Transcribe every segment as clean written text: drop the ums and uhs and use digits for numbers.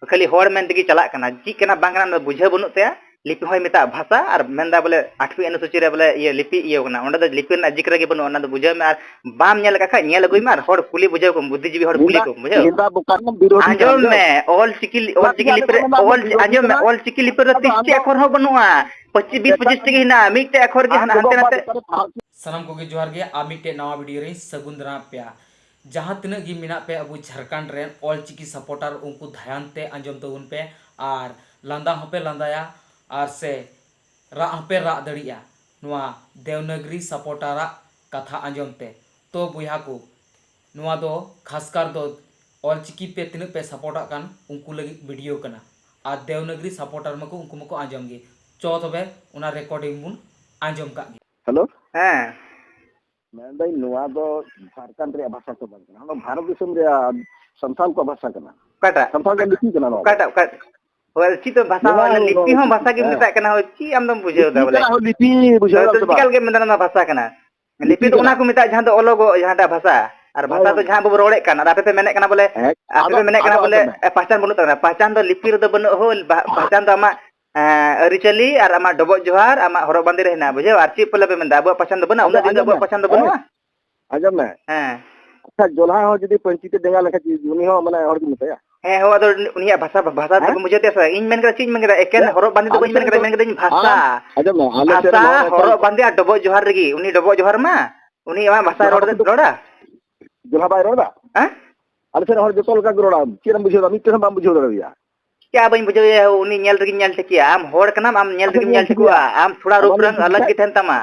खाली हर मेन तगी चला कना ची कना बांग कना बुझे बनु ते लिपि होय मेता भाषा और मेंदा बोले 8वीं अनुसूची रे बोले ये लिपि इयो कना ओंडा द लिपि ना जिक्र गे बनु ओना द बुझे में बाम नेल का खा नेल गई मार हर कुली बुझे को बुद्धिजीवी हर कुली को बुझे आंजम में ऑल चिकी लिपि ऑल आंजम में ऑल चिकी लिपि रे 30 टी अक्षर हो बनुआ 25 20 25 टी ना मिट अक्षर गे हानते नाते सनम को जोहार गे आ मिटे नवा वीडियो रे सगुंदरा पे जहाँ तीन गी मिना पे अब झारखंड रे ऑल चिकी सपोर्टर उनको ध्यान ते अंजम तबुन पे और लांदा हपे लांदाया और से रा हपे रा दड़िया नुआ देवनागरी सपोर्टर कथा अंजम ते तो बुया को नुआ दो खासकर दो ऑल चिकी पे तीन पे सपोर्ट कान उनको लगी वीडियो कना और देवनागरी सपोर्टर मको उनको मको अंजम गे चो तबे उना रिकॉर्डिंग बुन अंजम का हेलो हां मैं भाई नुआ दो झारखंड रे भाषा को बात करना भारत दिसम रे संथाल को भाषा करना काटा संथाल के लिपि करना काटा काट होल ची तो भाषा वाला लिपि हो भाषा के मेता कना हो ची आम दम बुझे दा बोले लिपि बुझे तो निकल के मेता भाषा कना लिपि तो उना को मेता जहां तो अलग जहां भाषा और भाषा तो जहां बो रोड़े कना आपे पे मेने कना बोले आपे पे मेने कना बोले पहचान बनु तना पहचान दो लिपि रे दो बनु हो पहचान दो आमा अरिचली और आमा डबो जोहार आमा हरो बंदे रहना बुझे और ची पले पे मेंदा अब पहचान दो बना उना दिन अब पहचान दो बनुआ आजम में हां अच्छा जोला हो जदी पंची ते डेंगा लखा उनी हो माने और मितया हे हो अदो उनिया भाषा भाषा तो मुझे ते इन मेन करा चीज मेन करा एकेन हरो बंदे तो बइन मेन करा भाषा आजम में आले भाषा हरो बंदे डबो जोहार रगी उनी डबो जोहार मा उनी आमा भाषा रोड़ा जोला बाय रोड़ा हां आले से हर जतोल का रोड़ा चीरम बुझे मिते हम बुझे दरिया क्या बइन बुझे उनी नेल रगी नेल ठकिया आम होड़ कनाम आम नेल रगी नेल ठकुआ आम थोड़ा रूप रंग अलग के थन तमा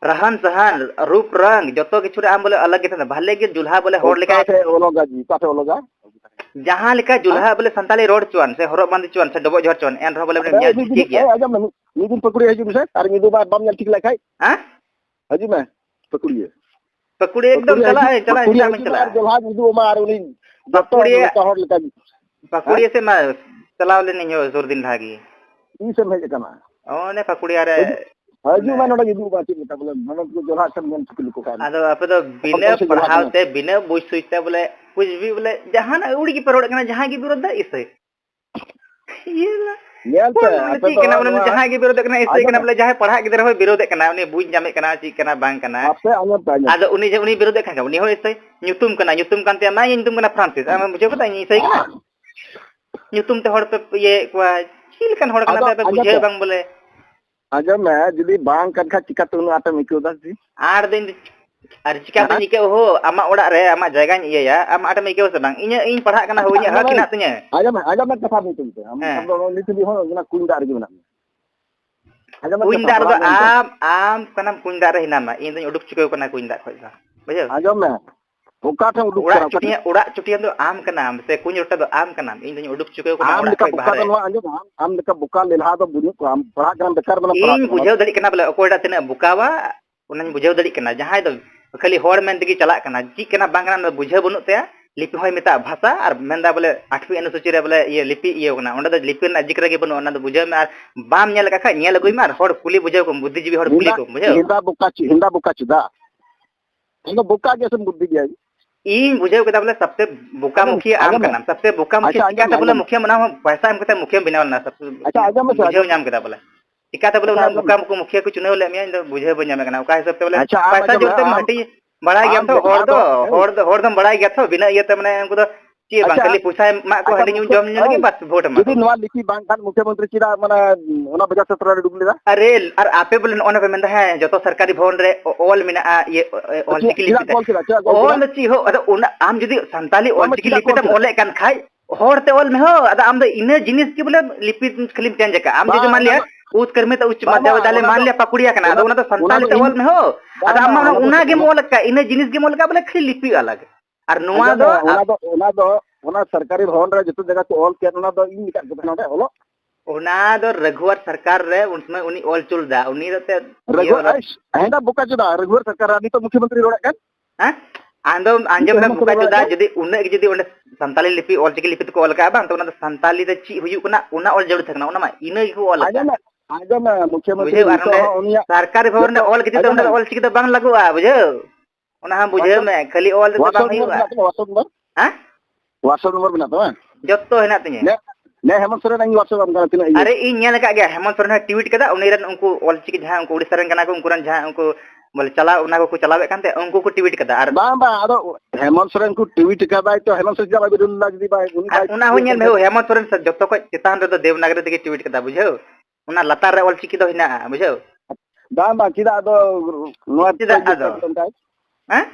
रहन सहन रूप रंग जतो किछु आम बोले अलग के थन भले के जुल्हा बोले होड़ लेका ओलोगा जी पाते ओलोगा जहां लेका जुल्हा बोले संताली रोड चुन से हरो बंद चुन से डबो झर चुन एन रहो बोले नेल ठीक गया आजम निदिन पकड़ी हजू से तार निदु बार बम नेल ठीक लाखाई हां हजू में पकड़ी एकदम चला हिसाब में चला जुल्हा निदु मार उनी पकड़ी होड़ लेका पकड़ी से मैं चलाव ले नहीं हो जोर दिन भागी ई से भेज कना ओने पकड़ी अरे हजू में नोडा गिदु बाती मत बोले मन को जोला सब मन चुकल को का आदो आपे तो बिना पढ़ावते बिना बुझ सुइते बोले कुछ भी बोले जहां ना उड़ी की परोड़ कना जहां की विरोध है इसे ये नेल पे ठीक कना उन जहां की विरोध कना इसे कना बोले जहां पढ़ा गिदर हो विरोध कना उनी बुझ जामे कना ची कना बांग कना आपसे अंगम पानी आदो उनी विरोध कना उनी हो इसे न्यूतुम कांते मा न्यूतुम कना फ्रांसिस आ मुझे पता नहीं सही कना न्यूतुम ते हड़ पे ये को चील कन हड़ कना पे बुझे बांग बोले आजम मैं जदी बांग कन खा चिका तुन आटा मिको दस जी 8 दिन अरे चिका पे निके हो आमा ओड़ा रे आमा जायगा इया या आमा आटा मिको से बांग इन पढ़ा कना हो इया हक ना तने आजम मैं कथा मितो हम दो लिथि हो ना कुंदार गे बना आजम कुंदार दो आम कना कुंदार रे हिनामा इन दो उडुक चुके कना कुंदार खोज बुझे आजम मैं ओका ठ उडुक उड़ा चुटिया दो आम कना से कुंज रोटा दो आम कना इन दो उडुक चुके कना आम का बुका दो आजम आम का बुका लेला दो बुनी को आम पढ़ा कना बेकार बना पढ़ा इन बुझाव दड़ी कना बोले ओकोडा तने बुकावा उन बुझाव दड़ी कना जहां दो खाली होड़ मेन तगी चला कना ची कना बांग कना बुझे बनु ते लिपि होय मेता भाषा और मेंदा बोले 8वीं अनुसूची रे बोले ये लिपि इयो कना ओंडा द लिपि ना जिक्र गे बनु ओना द बुझे में बाम नेल का खा नेल गई मार होड़ कुली बुझे को बुद्धिजीवी होड़ कुली को बुझे हिंदा बुका चुदा इनको बुका के सम बुद्धि गया इन बुझे के बोले सबसे बुका मुखी आम का नाम सबसे बुका मुखी क्या था बोले मुखिया बना पैसा हम कहते मुखिया बिना ना सब अच्छा आजा में बुझे नाम के बोले टिका था बोले उना बुका को मुखिया को चुने ले मिया बुझे बन जामे कना का हिसाब से बोले पैसा जोते माटी बड़ा गया तो होड़ दम बड़ा गया था बिना ये त माने उनको तो ची बांकली पूछा मा को हडी न्यू जम लगी बस वोट में यदि नवा लिखी बांग खान मुख्यमंत्री चिरा माने ओना बजा सत्र रे डुबलेदा अरे और आपे बोले ओना पे मेंदा है जो तो सरकारी भवन रे ऑल मिना ये ऑल चिकी लिपि ऑल ची हो अदा उना आम जदी संताली ऑल चिकी लिपि त मोले कान खाय होड़ ते ऑल में हो अदा आम द इने जिनिस की बोले लिपि खाली चेंज का आम जदी मान लिया उच्च कर्मी तो उच्च मध्य विद्यालय मान लिया पकुड़िया कना अदा उना तो संताली ते ऑल में हो अदा आम उना के मोल का इने जिनिस के मोल का बोले खाली लिपि अलग और नुआ दो ओना सरकारी भवन रे जतो जगह तो ऑल के ओना दो इन निका के ना ओलो ओना दो रघुवर सरकार रे उनमें उनी ऑल चुलदा उनी रते रघुवर हेंदा बुका जुदा रघुवर सरकार अभी तो मुख्यमंत्री रोड़ा कन हां आंजम में बुका जुदा जदी उन्ने जदी ओने संताली लिपि ऑल चिकी लिपि को ऑल का बांग तो ओना संताली रे ची हुयु कना ओना ऑल जरूर थकना ओना मा इने को ऑल आजम मुख्यमंत्री तो सरकारी भवन रे ऑल किति तो ओने ऑल चिकी तो बांग लगुआ बुझे ओना हम बुझे में खाली ऑल तो बांग हुआ वाट्सएप नंबर हां व्हाट्सएप नंबर बना तो joto hena tinya ne Hemant Soren ang WhatsApp am kana tina are ᱤᱧ ᱧᱮᱞ ᱟᱠᱟᱫ ᱜᱮᱭᱟ ᱦᱮᱢᱚᱱᱛ ᱥᱚᱨᱮᱱ ᱴᱩᱭᱤᱴ ᱠᱟᱫᱟ ᱩᱱᱤ ᱨᱮᱱ ᱩᱱᱠᱩ ᱚᱞᱪᱤᱠᱤ ᱡᱟᱦᱟᱸ ᱩᱱᱠᱩ ᱩᱲᱤᱥᱥᱟ ᱨᱮᱱ ᱠᱟᱱᱟ ᱠᱚ ᱩᱱᱠᱩ ᱨᱮᱱ ᱡᱟᱦᱟᱸ ᱩᱱᱠᱩ ᱵᱚᱞᱮ ᱪᱟᱞᱟᱣ ᱚᱱᱟ ᱠᱚ ᱪᱟᱞᱟᱣᱮᱫ ᱠᱟᱱ ᱛᱮ ᱩᱱᱠᱩ ᱠᱚ ᱴᱩᱭᱤᱴ ᱠᱟᱫᱟ ᱟᱨ bang ado Hemant Soren ku tweet kaday to Hemant Soren jaba bidun lag di bay ᱚᱱᱟ ᱦᱚᱸ ᱧᱮᱞ ᱢᱮ ᱦᱮᱢᱚᱱᱛ ᱥᱚᱨᱮᱱ ᱡᱚᱛᱚ ᱠᱷᱚᱡ ᱪᱮᱛᱟᱱ ᱨᱮᱫᱚ ᱫᱮᱵᱽᱱᱟᱜᱚᱨᱤ ᱛᱮᱜᱮ ᱴᱩᱭᱤᱴ ᱠᱟᱫᱟ ᱵᱩᱡᱷᱟᱹᱣ ᱚᱱᱟ ᱞᱟᱛᱟᱨ ᱨᱮ ᱚᱞᱪᱤᱠᱤ ᱫᱚ ᱦᱮᱱᱟᱜᱼᱟ ᱵᱩᱡᱷᱟᱹᱣ bang chida ado noa ᱪᱮᱫᱟᱜ ᱟᱫᱚ ᱦᱮᱸ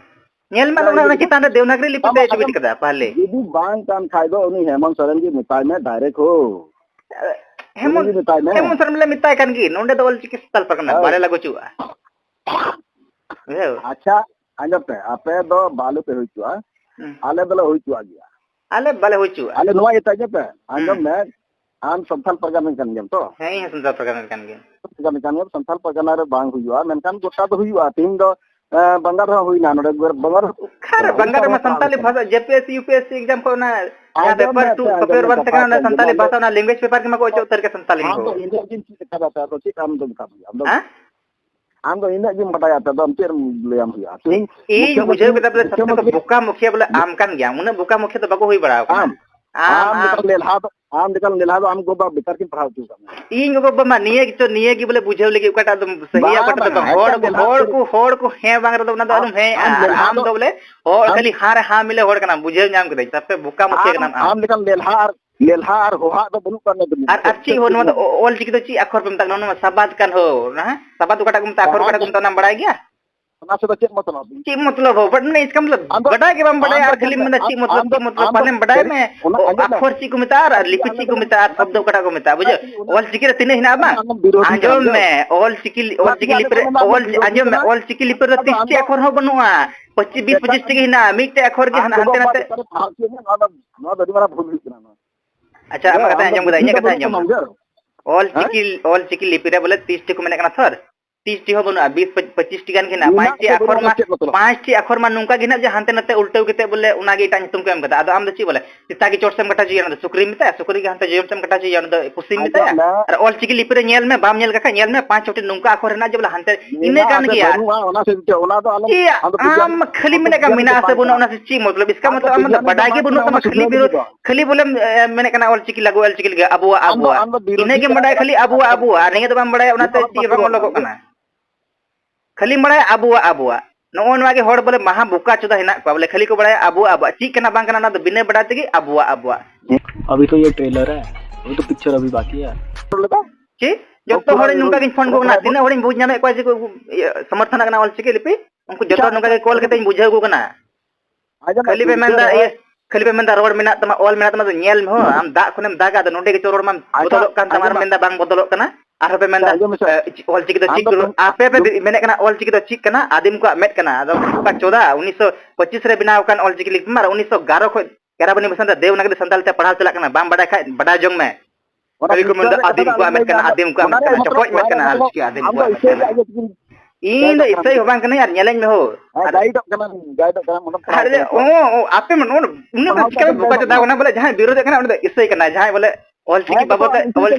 ᱧᱮᱞ ᱢᱮ ᱚᱱᱟ ᱪᱮᱛᱟᱱ ᱨᱮ ᱫᱮᱵᱽᱱᱟᱜᱚᱨᱤ ᱞᱤᱯᱤ ᱛᱮ ᱴᱩᱭᱤᱴ ᱠᱟᱫᱟ ᱯᱟᱦᱞᱮ judi bang kan khai do uni Hemant Soren gi mitay me direct ho Hemant Soren ᱞᱮ ᱢᱮᱛᱟᱭ ᱠᱟᱱ ᱜᱮ ᱱᱚᱸᱰᱮ ᱫᱚ ᱚᱞᱪᱤᱠᱤ ᱥᱟᱱᱛᱟᱞ ᱯᱟᱨᱜᱟᱱᱟ ᱵᱟᱞᱮ ᱞᱟᱜᱩ ᱪᱩᱜᱼᱟ ᱵᱩᱡᱷᱟᱹᱣ acha anjap pe ape do balu pe hoitua ale dole hoitua gya ᱟᱞᱮ ᱵᱟᱞᱮ ᱦᱩᱭ ᱪᱩᱜᱼᱟ ale noa eta je pe anjam me am santhal pargana kan gem to ᱦᱮᱸ ᱤᱧ ᱥᱟᱱᱛᱟᱞ ᱯᱟᱨᱜᱟᱱᱟ ᱠᱟᱱ ᱜᱮ kan santhal pargana re bang huyua menkan gota do huyua ting do bangar ho huina node bangar खर बंगाल में संताली भाषा जेपीएससी यूपीएससी एग्जाम को ना या पेपर 2 पेपर 1 तक ना संताली भाषा ना लैंग्वेज पेपर के मको उतर के संताली am हो to india jin kita bata to chik am do kam हां am do india jin bata ya to am ter leyam huya ting ई बुझे के तबले सबसे तो बुका मुखिया बोले आम कान गया उन्हें बुका मुखिया तो बको हुई बड़ा am dekal lelha do am go ba bekar kin pahau tu इन को बमा निये की बोले बुझे लगे उकटा तो सही उकटा तो होड़ को हे बांग रे ना तो हे आम तो बोले और खाली हार हा मिले होड़ कना बुझे नाम के तब पे बुका मुखिया के नाम am dekal lelha ar hoha do banu kan do ar ची हो न ऑल चिकी तो ची अखर पे मत न सबाद कान हो ना सबाद उकटा को मत अखर उकटा को नाम बड़ा गया ना से चेक मतलब हो बट नहीं इसका मतलब बड़ा के बम बड़ा यार खाली मतलब ची मतलब पहले बड़ा में अखर ची को मिता और लिपि ची को मिता शब्द उकटा को मिता बुझे ऑल चिकी तिने हिना बा आंजम में ऑल चिकी लिपि ऑल आंजम में ऑल चिकी लिपि 30 अखर हो बनुआ 25 20 25 हिना मिटे अखर के हनते नते ना दरी मारा भूल हिना अच्छा हम कथा आंजम कदा इने कथा आंजम ऑल चिकी लिपि रे बोले 30 टी को मैंने कना सर 30 टी हो बनुआ 20 25 टी गान के ना 5 टी अखर मा नुका गिना जे हनते नते उल्टे केते बोले उना गे इटा तुम को एम कदा आदो आम द ची बोले सीता की चोट से कटा जी न सुकरी मिता सुकरी के हनते जेम से कटा जी न द पुसी मिता और ऑल चिकी लिपि रे नेल में बाम नेल का नेल में 5 छोटे नुका अखर ना जे बोले हनते इने गान गया ओना से ओना तो आम खाली मैंने का मिना से बुनो ना से ची मतलब इसका मतलब मतलब बड़ा के बुनो तो खाली विरोध खाली बोले मैंने कना ऑल चिकी लागो ऑल चिकी लगे अबुआ इने के बड़ा खाली अबुआ नहीं तो बम बड़ा ओना ते ची बम लगो कना खाली बड़ा अबुआ नोन के होड़ बोले महा बुका चुदा हिना बोले खाली को बड़ा अबुआ ची कना बांग कना ना तो बिने बड़ा तेगी अबुआ अभी तो ये ट्रेलर है अभी तो पिक्चर अभी बाकी है ची जतो होड़ नुका के फोन को ना तिना होड़ बुझ नामे कोई को समर्थन कना ऑल चिकी लिपि उनको जतो नुका के कॉल केते बुझाव को कना खाली पे मेंदा ये खाली पे मेंदा रोड मेना तमा ऑल मेना तमा नेल में हो आम दा खनेम दागा द नोडे के चोरोड मा बदलक कान तमार मेंदा बांग बदलक कना आरो पे मेंदा ऑल चिकी तो चिक आपे पे मेने कना ऑल चिकी तो चिक कना आदिम को मेट कना आदो का 1925 रे बिनाव कान ऑल चिकी लिख मार 1911 खो केराबनी मसन देवनागरी संताल ते पढ़ाल चला कना बाम बड़ा खाय बड़ा जोंग में खाली को मेंदा आदिम को मेट कना चपoj मेट कना ऑल चिकी आदिम को इन इससे हो बांग कना यार नेलेन में हो गाइड कना मतलब अरे ओ आपे मन उन चिका बुका चदा कोना बोले जहां विरोध कना इससे कना जहां बोले ऑल चिकी बाबत ऑल